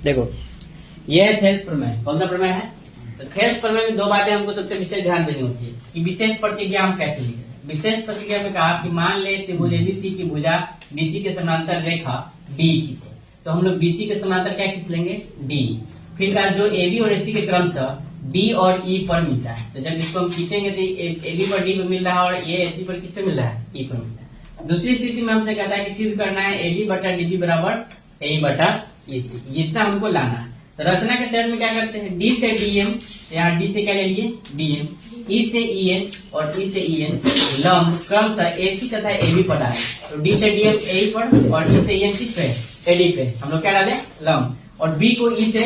देखो ये है थेल्स प्रमेय। कौन सा प्रमेय है? तो थेल्स प्रमेय में दो बातें हमको सबसे विशेष ध्यान देनी होती है कि विशेष प्रतिज्ञा हम कैसे लिखें। विशेष प्रतिज्ञा में कहा कि मान ले त्रिभुज एबीसी की भुजा बीसी के समांतर रेखा डी खींचे, तो हम लोग बीसी के समांतर क्या खींच लेंगे? डी। फिर कहा जो एबी और एसी के क्रमशः डी और ई पर मिलता है, तो जब इसको हम खींचेंगे तो एबी पर डी पर मिल रहा है और ये एसी पर किस पे मिल रहा है? ई पर मिल रहा है। दूसरी स्थिति में हमसे कहता है कि सिद्ध करना है एबी बटा डीबी बराबर ए बटा ईसी, इतना हमको लाना है। तो रचना के चरण में क्या करते हैं? डी से डीएम, यहाँ डी से क्या ले लिए? डीएम, ई से ईएन और ई से ईएन लंब क्रमशः एसी तथा एबी पर डाले। तो डी से डीएम ए पर और ई से ईएन किस पे? एडी पे। हम लोग क्या डाले? लंब। और बी को ई से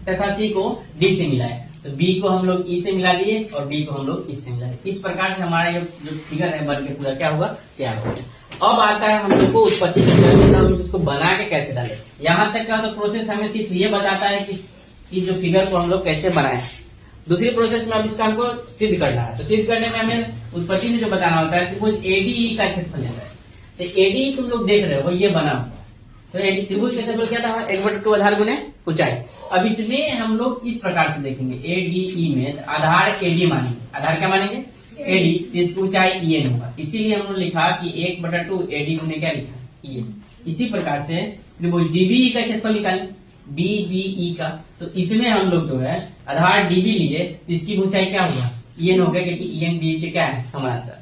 तथा सी को डी से मिलाए, तो बी को हम लोग ई से मिला दिए और डी को हम लोग ई से मिलाए। इस प्रकार से हमारा ये जो फिगर है बन के पूरा क्या होगा? तैयार हो गया। अब आता है हम लोग को उत्पत्ति की तरफ, हम इसको बना के कैसे डाले। यहाँ तक का तो प्रोसेस हमें सिर्फ ये बताता है कि जो फिगर को हम लोग कैसे बनाए। दूसरी प्रोसेस में अब इसका हमको सिद्ध करना है। तो सिद्ध करने में हमें उत्पत्ति में जो बताना होता है कि एडी का क्षेत्रफल लेना है। तो एडी तुम लोग देख रहे हो ये बना हुआ, तो त्रिभुज का क्षेत्रफल क्या था? 1/2 आधार गुने ऊंचाई। अब इसमें हम लोग इस प्रकार से देखेंगे एडीई में आधार एडी मानेंगे। आधार क्या मानेंगे? एडी। इसकी ऊंचाई ईएन होगा, इसीलिए हमने लिखा कि 1/2 एडी गुने क्या लिखा? ईएन। इसी प्रकार से त्रिभुज डीबीई का क्षेत्रफल निकालें, डीबीई का। तो इसमें हम लोग जो है आधार डीबी लिए, तो इसकी ऊंचाई क्या होगा? ईएन हो गया, क्योंकि ईएन बी के क्या है? समानांतर।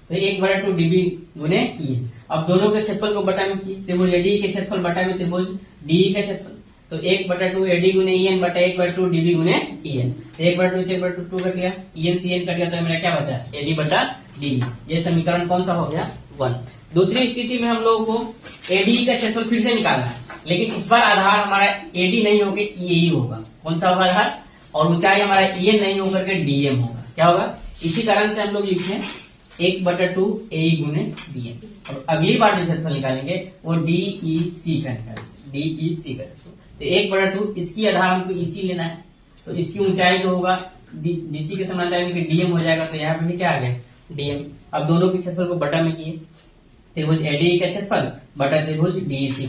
तो 1/2 डीबी गुने ईएन। अब दोनों के क्षेत्रफल को बटा में किए, त्रिभुज एडी के क्षेत्रफल बटा में त्रिभुज डीई का क्षेत्रफल, तो 1/2 एडी गुने ईएन बटा 1/2 डीबी गुने ईएन। 1/2 से 1/2 कट गया, ईएन से ईएन कट गया, तो मेरा क्या बचा? एडी बटा डीबी। ये समीकरण कौन सा हो गया? 1। दूसरी स्थिति में हम लोगों को एडी का क्षेत्रफल फिर से निकालना है, लेकिन इस बार आधार हमारा एडी नहीं होगा, ई होगा। कौन सा होगा आधार? और ऊंचाई हमारा ईएन नहीं होकर के डीएम होगा। क्या होगा? इसी कारण से हम लोग लिखे 1/2 ए गुने डीएम। और अगली बार जो क्षेत्रफल निकालेंगे वो डीईसी का निकालेंगे, डीईसी का। तो 1/2 इसकी आधार हमको इसी लेना है, तो इसकी ऊंचाई जो होगा डीसी के समांतर डीएम हो जाएगा, तो यहाँ पे भी क्या आ गया? डीएम। अब दोनों के क्षेत्रफल को बटा में किए, त्रिभुज एडी का क्षेत्रफल बटा त्रिभुज डीसी,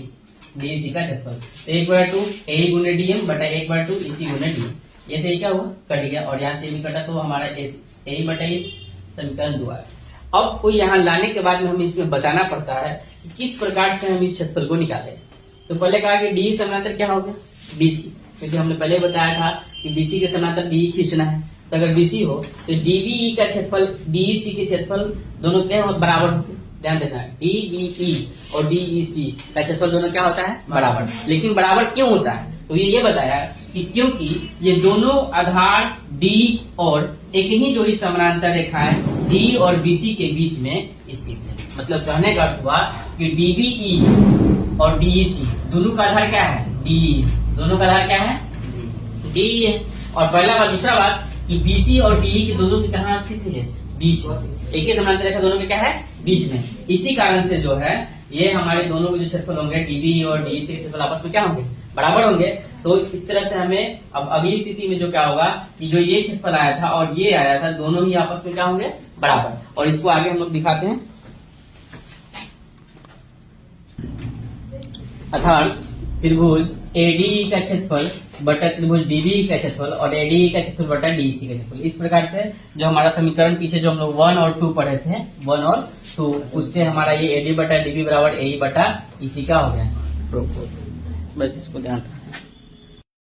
डीसी का क्षेत्रफल, तो 1/2 ए गुने डीएम बटा 1/2 इसी गुने डीएम। ये से क्या हुआ? कट गया, और यहाँ से भी कटा, तो हमारा ए बटा इस समीकरण 2 आया। अब कोई यहाँ लाने के बाद में हमें इसमें बताना पड़ता है कि किस प्रकार से हम इस क्षेत्रफल को निकालें। तो पहले कहा कि डी समानांतर क्या हो गया? बीसी, क्योंकि हमने पहले बताया था कि बीसी के समानांतर डी खींचना है। तो अगर बीसी हो तो डीबीई का क्षेत्रफल डीईसी के क्षेत्रफल दोनों क्या बराबर होते हैं। ध्यान देना, डीबीई और डीईसी का क्षेत्रफल दोनों क्या होता है? बराबर। लेकिन बराबर क्यों होता है? तो ये बताया कि क्योंकि ये दोनों आधार डी और एक ही जोड़ी समानांतर रेखाएं डी और बीसी के बीच में स्थित है। मतलब कहने का अर्थ हुआ कि डीबीई और डीईसी दोनों का आधार क्या है? डी। दोनों का आधार क्या है? डी है। और पहला बात। दूसरा बात कि बीसी और डीई के दोनों के कहाँ स्थित है? बीच में। एक ही समानांतर रेखा दोनों के क्या है? बीच में। इसी कारण से जो है ये हमारे दोनों के जो क्षेत्रफल होंगे डीबी और डीईसी के क्षेत्रफल आपस में क्या होंगे? बराबर होंगे। तो इस तरह से हमें अब अगली स्थिति में जो क्या होगा कि जो ये क्षेत्रफल आया था और ये आया था, दोनों ही आपस में क्या होंगे? बराबर। और इसको आगे हम लोग दिखाते हैं। अर्थात त्रिभुज एडी का क्षेत्रफल बटा त्रिभुज डीबी का क्षेत्रफल और एडी का क्षेत्रफल बटा डीसी का क्षेत्रफल। इस प्रकार से जो हमारा समीकरण पीछे जो हम लोग 1 और 2 पढ़े थे, 1 और 2, उससे हमारा ये एडी बटा डीबी बराबर ए बटा इसी का हो गया। बस इसको ध्यान रखना।